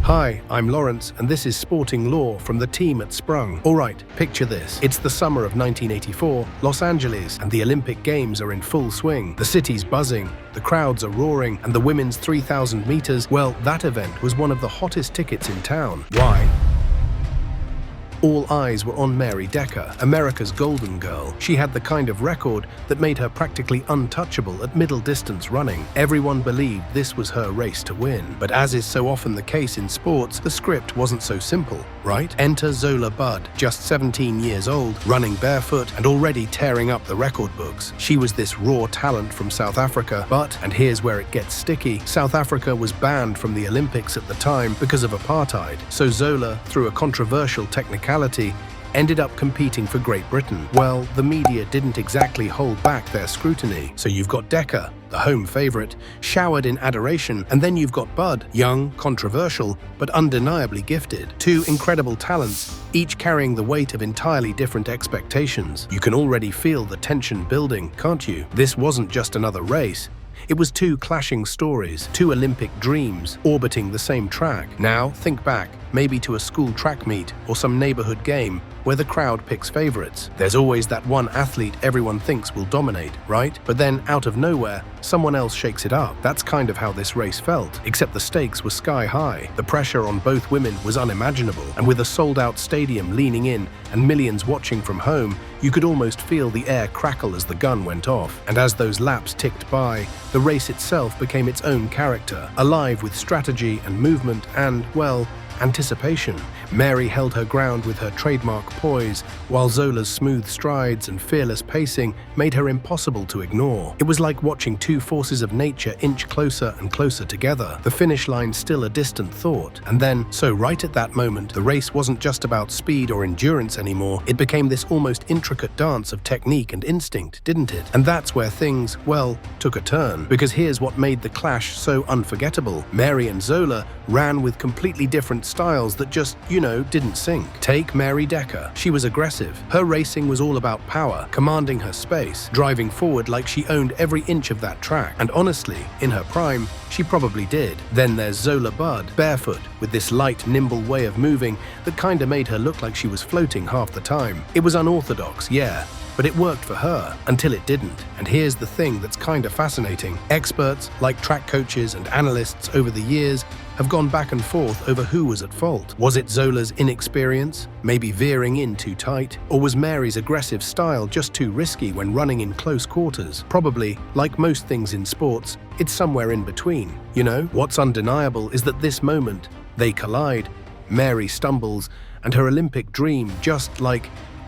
Hi, I'm Lawrence, and this is Sporting Law from the team at Sprung. Alright, picture this. It's the summer of 1984, Los Angeles, and the Olympic Games are in full swing. The city's buzzing, the crowds are roaring, and the women's 3,000 meters, well, that event was one of the hottest tickets in town. Why? All eyes were on Mary Decker, America's golden girl. She had the kind of record that made her practically untouchable at middle-distance running. Everyone believed this was her race to win. But as is so often the case in sports, the script wasn't so simple, right? Enter Zola Budd, just 17 years old, running barefoot and already tearing up the record books. She was this raw talent from South Africa, but, and here's where it gets sticky, South Africa was banned from the Olympics at the time because of apartheid. So Zola, through a controversial technicality, ended up competing for Great Britain. Well, the media didn't exactly hold back their scrutiny. So you've got Decker, the home favorite, showered in adoration, and then you've got Budd, young, controversial, but undeniably gifted. Two incredible talents, each carrying the weight of entirely different expectations. You can already feel the tension building, can't you? This wasn't just another race. It was two clashing stories, two Olympic dreams, orbiting the same track. Now, think back, maybe to a school track meet or some neighborhood game where the crowd picks favorites. There's always that one athlete everyone thinks will dominate, right? But then, out of nowhere, someone else shakes it up. That's kind of how this race felt, except the stakes were sky high. The pressure on both women was unimaginable, and with a sold-out stadium leaning in and millions watching from home, you could almost feel the air crackle as the gun went off. And as those laps ticked by, the race itself became its own character, alive with strategy and movement and, well, anticipation. Mary held her ground with her trademark poise, while Zola's smooth strides and fearless pacing made her impossible to ignore. It was like watching two forces of nature inch closer and closer together, the finish line still a distant thought. And then, so right at that moment, the race wasn't just about speed or endurance anymore, it became this almost intricate dance of technique and instinct, didn't it? And that's where things, well, took a turn. Because here's what made the clash so unforgettable. Mary and Zola ran with completely different styles that just, didn't sync. Take Mary Decker. She was aggressive. Her racing was all about power, commanding her space, driving forward like she owned every inch of that track. And honestly, in her prime, she probably did. Then there's Zola Budd, barefoot, with this light, nimble way of moving that kinda made her look like she was floating half the time. It was unorthodox, yeah, but it worked for her, until it didn't. And here's the thing that's kinda fascinating. Experts, like track coaches and analysts over the years, have gone back and forth over who was at fault. Was it Zola's inexperience, maybe veering in too tight? Or was Mary's aggressive style just too risky when running in close quarters? Probably, like most things in sports, it's somewhere in between. What's undeniable is that this moment, they collide, Mary stumbles, and her Olympic dream just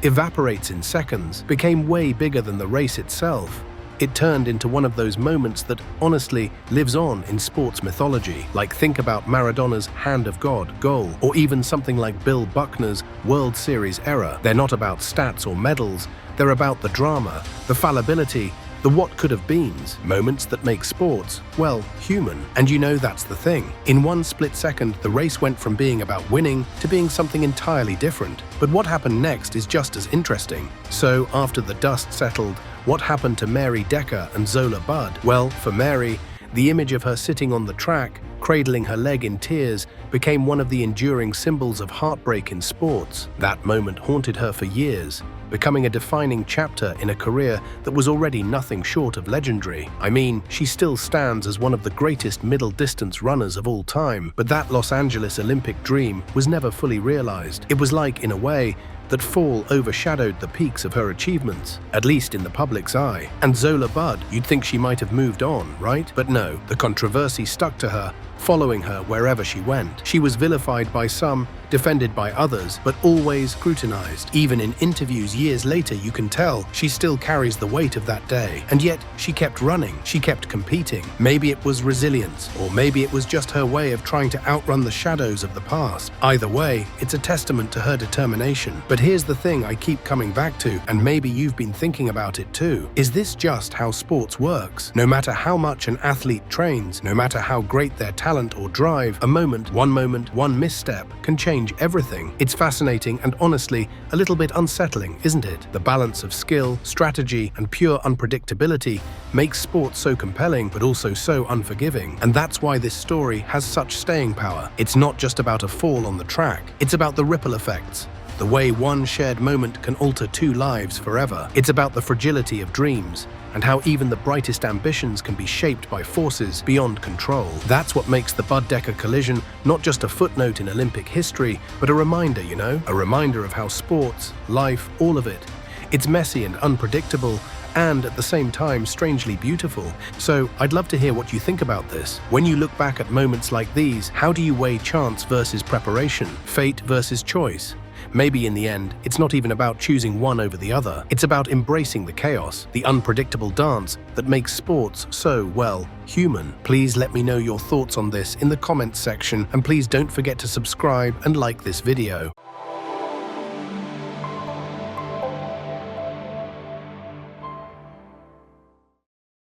evaporates in seconds, became way bigger than the race itself. It turned into one of those moments that, honestly, lives on in sports mythology. Like think about Maradona's Hand of God goal, or even something like Bill Buckner's World Series era. They're not about stats or medals, they're about the drama, the fallibility, the what could have beens, moments that make sports, well, human. And that's the thing. In one split second, the race went from being about winning to being something entirely different. But what happened next is just as interesting. So, after the dust settled, what happened to Mary Decker and Zola Budd? Well, for Mary, the image of her sitting on the track, cradling her leg in tears, became one of the enduring symbols of heartbreak in sports. That moment haunted her for years, becoming a defining chapter in a career that was already nothing short of legendary. I mean, she still stands as one of the greatest middle-distance runners of all time, but that Los Angeles Olympic dream was never fully realized. It was like, in a way, that fall overshadowed the peaks of her achievements, at least in the public's eye. And Zola Budd, you'd think she might have moved on, right? But no, the controversy stuck to her, following her wherever she went. She was vilified by some, defended by others, but always scrutinized. Even in interviews years later, you can tell she still carries the weight of that day. And yet, she kept running, she kept competing. Maybe it was resilience, or maybe it was just her way of trying to outrun the shadows of the past. Either way, it's a testament to her determination. But here's the thing I keep coming back to, and maybe you've been thinking about it too. Is this just how sports works? No matter how much an athlete trains, no matter how great their talent or drive, one moment, one misstep can change change everything. It's fascinating and honestly a little bit unsettling, isn't it? The balance of skill, strategy, and pure unpredictability makes sports so compelling but also so unforgiving. And that's why this story has such staying power. It's not just about a fall on the track, it's about the ripple effects. The way one shared moment can alter two lives forever. It's about the fragility of dreams and how even the brightest ambitions can be shaped by forces beyond control. That's what makes the Bud Decker collision not just a footnote in Olympic history, but a reminder, a reminder of how sports, life, all of it, it's messy and unpredictable, and at the same time strangely beautiful. So I'd love to hear what you think about this. When you look back at moments like these, how do you weigh chance versus preparation, fate versus choice? Maybe in the end, it's not even about choosing one over the other. It's about embracing the chaos, the unpredictable dance that makes sports so, well, human. Please let me know your thoughts on this in the comments section, and please don't forget to subscribe and like this video.